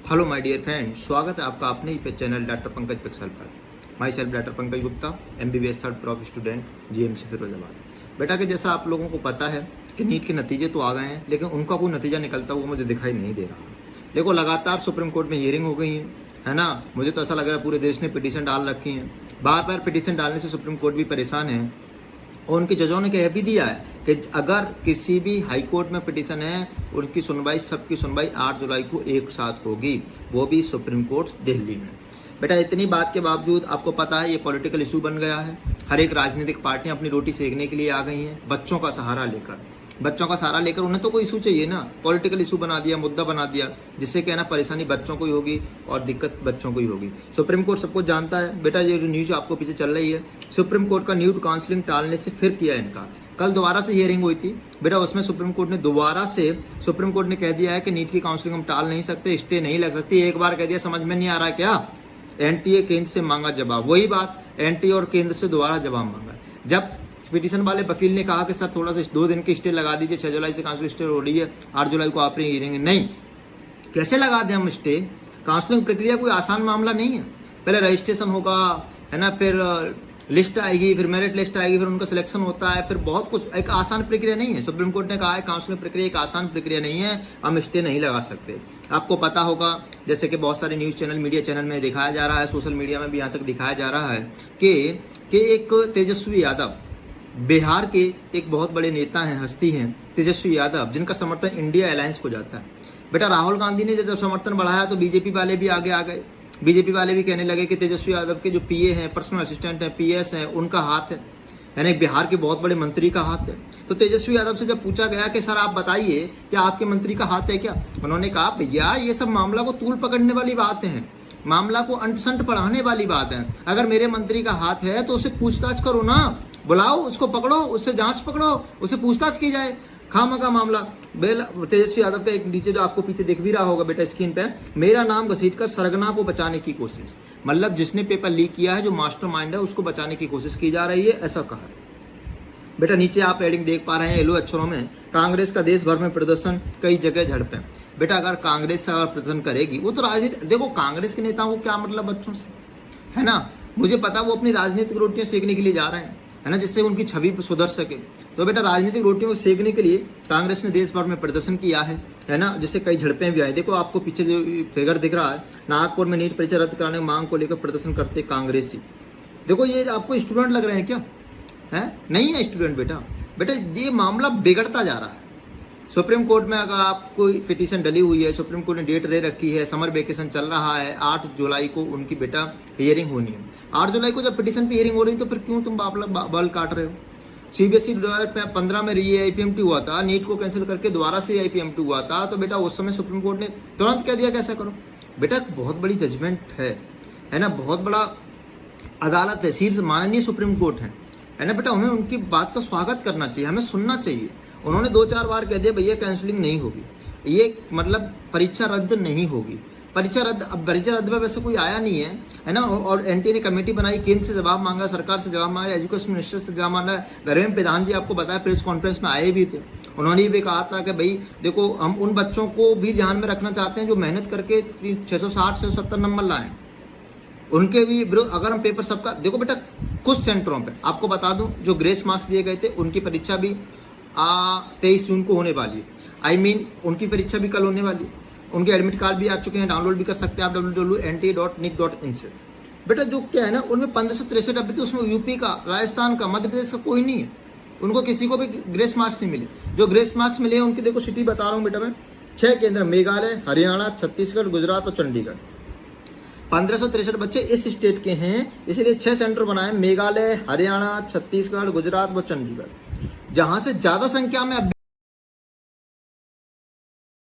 Hello my dear friend, स्वागत है आपका अपने ही पे चैनल डॉक्टर पंकज पिक्सल पर। My self doctor Pankaj Gupta, MBBS third prof student, GMC Firozabad. बेटा कि जैसा आप लोगों को पता है कि नीट के नतीजे तो आ गए हैं, लेकिन उनका कोई नतीजा निकलता हुआ मुझे दिखाई नहीं दे रहा। देखो, लगातार सुप्रीम कोर्ट में हियरिंग हो गई है ना। मुझे तो ऐसा लग रहा है पूरे देश ने पिटीशन डाल रखी है। बार बार पिटीशन डालने से सुप्रीम कोर्ट भी परेशान है और उनके जजों ने कह भी दिया है कि अगर किसी भी हाई कोर्ट में पिटीशन है, उनकी सुनवाई, सबकी सुनवाई 8 जुलाई को एक साथ होगी, वो भी सुप्रीम कोर्ट दिल्ली में। बेटा, इतनी बात के बावजूद आपको पता है ये पॉलिटिकल इशू बन गया है। हर एक राजनीतिक पार्टियां अपनी रोटी सेकने के लिए आ गई हैं, बच्चों का सहारा लेकर। उन्हें तो कोई इशू चाहिए ना, पॉलिटिकल इशू बना दिया, मुद्दा बना दिया, जिससे क्या है ना, परेशानी बच्चों को ही होगी और दिक्कत बच्चों को ही होगी। सुप्रीम कोर्ट सबको जानता है। बेटा, ये जो न्यूज आपको पीछे चल रही है, सुप्रीम कोर्ट का नीट काउंसलिंग टालने से फिर किया इनकार। कल दोबारा से हियरिंग हुई थी बेटा, उसमें सुप्रीम कोर्ट ने कह दिया है कि नीट की काउंसलिंग हम टाल नहीं सकते, स्टे नहीं लग सकती। एक बार कह दिया, समझ में नहीं आ रहा क्या? NTA केंद्र से मांगा जवाब, वही बात, NTA और केंद्र से दोबारा जवाब मांगा। जब पिटीशन वाले वकील ने कहा कि सर थोड़ा सा 2 दिन की स्टे लगा दीजिए, 6 जुलाई से काउंसलिंग स्टे हो रही है, 8 जुलाई को आप हियरिंग। नहीं, कैसे लगा दें हम स्टे? काउंसलिंग प्रक्रिया कोई आसान मामला नहीं है। पहले रजिस्ट्रेशन होगा, है ना, फिर लिस्ट आएगी, फिर मेरिट लिस्ट आएगी, फिर उनका सिलेक्शन होता है, फिर बहुत कुछ। एक आसान प्रक्रिया नहीं है। सुप्रीम कोर्ट ने कहा है काउंसलिंग प्रक्रिया एक आसान प्रक्रिया नहीं है, हम स्टे नहीं लगा सकते। आपको पता होगा, जैसे कि बहुत सारे न्यूज़ चैनल, मीडिया चैनल में दिखाया जा रहा है, सोशल मीडिया में भी यहाँ तक दिखाया जा रहा है कि एक तेजस्वी यादव, बिहार के एक बहुत बड़े नेता हैं, हस्ती हैं तेजस्वी यादव, जिनका समर्थन इंडिया अलायंस को जाता है। बेटा, राहुल गांधी ने जब समर्थन बढ़ाया तो बीजेपी वाले भी आगे आ गए। बीजेपी वाले भी कहने लगे कि तेजस्वी यादव के जो PA हैं, पर्सनल असिस्टेंट हैं, PS हैं, उनका हाथ है, यानी बिहार के बहुत बड़े मंत्री का हाथ है। तो तेजस्वी यादव से जब पूछा गया कि सर आप बताइए कि आपके मंत्री का हाथ है क्या, उन्होंने कहा भैया ये सब मामला को तूल पकड़ने वाली बातें हैं, मामला को अंट-संट पढ़ाने वाली बात है। अगर मेरे मंत्री का हाथ है तो उसे पूछताछ करो ना, बुलाओ, उसको पकड़ो, उससे जांच पकड़ो, उससे पूछताछ की जाए। खामा का मामला। तेजस्वी यादव का एक नीचे जो आपको पीछे दिख भी रहा होगा बेटा स्क्रीन पे, मेरा नाम घसीटकर सरगना को बचाने की कोशिश, मतलब जिसने पेपर लीक किया है, जो मास्टरमाइंड है, उसको बचाने की कोशिश की जा रही है, ऐसा कहा है। बेटा, नीचे आप हेडिंग देख पा रहे हैं येलो अक्षरों में, कांग्रेस का देश भर में प्रदर्शन, कई जगह झड़पें। बेटा, अगर कांग्रेस अगर प्रदर्शन करेगी, वो तो राजनीति, देखो कांग्रेस के नेताओं को क्या मतलब बच्चों से, है ना। मुझे पता वो अपनी राजनीतिक रोटियां सेकने के लिए जा रहे हैं, है ना, जिससे उनकी छवि सुधर सके। तो बेटा, राजनीतिक रोटियों को सेकने के लिए कांग्रेस ने देश भर में प्रदर्शन किया है ना, जिससे कई झड़पें भी आई। देखो, आपको पीछे जो फिगर दिख रहा है, नागपुर में नीट परीक्षा रद्द कराने की मांग को लेकर प्रदर्शन करते कांग्रेसी। देखो, ये आपको स्टूडेंट लग रहे हैं क्या? है नहीं है स्टूडेंट बेटा, ये मामला बिगड़ता जा रहा है। सुप्रीम कोर्ट में अगर आपको पिटीशन डली हुई है, सुप्रीम कोर्ट ने डेट ले रखी है, समर वेकेशन चल रहा है, 8 जुलाई को उनकी बेटा हियरिंग होनी है। 8 जुलाई को जब पिटीशन पे हियरिंग हो रही, तो फिर क्यों तुम बाल काट रहे हो? CBSE 2015 में IPMT हुआ था, नीट को कैंसिल करके दोबारा से IPMT हुआ था, तो बेटा उस समय सुप्रीम कोर्ट ने तुरंत कह दिया कैसा करो। बेटा, बहुत बड़ी जजमेंट है ना, बहुत बड़ा अदालत है, शीर्ष माननीय सुप्रीम कोर्ट है ना। बेटा, हमें उनकी बात का स्वागत करना चाहिए, हमें सुनना चाहिए। उन्होंने 2-4 बार कह दिया भैया कैंसिलिंग नहीं होगी, ये मतलब परीक्षा रद्द नहीं होगी। परीक्षा रद्द में वैसे कोई आया नहीं है ना। और NTA ने कमेटी बनाई, केंद्र से जवाब मांगा, सरकार से जवाब मांगा, एजुकेशन मिनिस्टर से जवाब मांगा। धर्मेंद्र प्रधान जी आपको बताया प्रेस कॉन्फ्रेंस में आए भी थे, उन्होंने भी कहा था कि भाई देखो, हम उन बच्चों को भी ध्यान में रखना चाहते हैं जो मेहनत करके 660-670 नंबर लाएं, उनके भी विरोध। अगर हम पेपर सबका देखो बेटा, कुछ सेंटरों पे आपको बता दूं जो ग्रेस मार्क्स दिए गए थे, उनकी परीक्षा भी 23 जून को होने वाली है। उनकी परीक्षा भी कल होने वाली है। उनके एडमिट कार्ड भी आ चुके हैं, डाउनलोड भी कर सकते हैं आप www.nta.nic.in से। बेटा, जो क्या है ना, उनमें 1563 अभ्यर्थी, उसमें यूपी का, राजस्थान का, मध्य प्रदेश का कोई नहीं है। उनको किसी को भी ग्रेस मार्क्स नहीं मिले। जो ग्रेस मार्क्स मिले हैं उनकी देखो सिटी बता रहा हूँ बेटा मैं, 6 केंद्र, मेघालय, हरियाणा, छत्तीसगढ़, गुजरात और चंडीगढ़। 1563 बच्चे इस स्टेट के हैं, इसलिए 6 सेंटर बनाए, मेघालय, हरियाणा, छत्तीसगढ़, गुजरात व चंडीगढ़, जहां से ज्यादा संख्या में